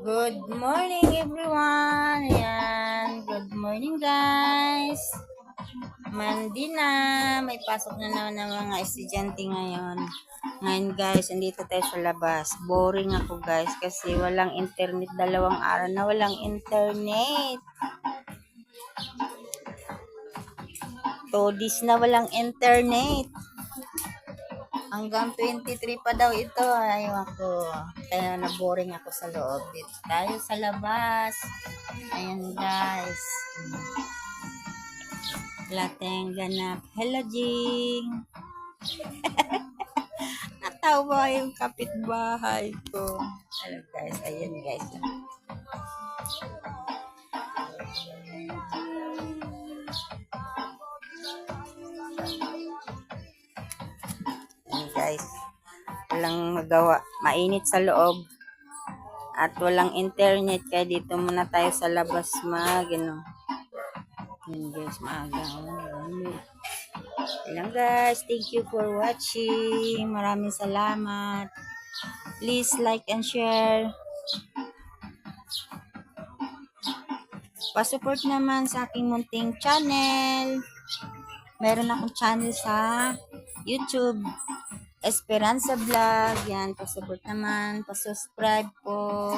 Good morning everyone. Ayan. Good morning guys. Monday na. May pasok na naman ng mga estudyante ngayon. Ngayon guys, andito tayo sa labas. Boring ako guys kasi walang internet. 2 araw na walang internet. 2 days na walang internet. Hanggang 23 pa daw ito. Ayaw ako. Kaya na-boring ako sa loob. Dito tayo sa labas. Ayan guys. Wala tayong ganap. Hello, Jing. Natawa yung kapitbahay ko. Hello guys. Ayan guys. Ayan guys. Walang magawa. Mainit sa loob. At walang internet. Kaya dito muna tayo sa labas mag-ano. Ayan guys. Maaga. Ayan guys. Thank you for watching. Maraming salamat. Please like and share. Pa-support naman sa aking munting channel. Meron akong channel sa YouTube. Esperanza Vlog. Yan, pa-support naman. Pa-subscribe po.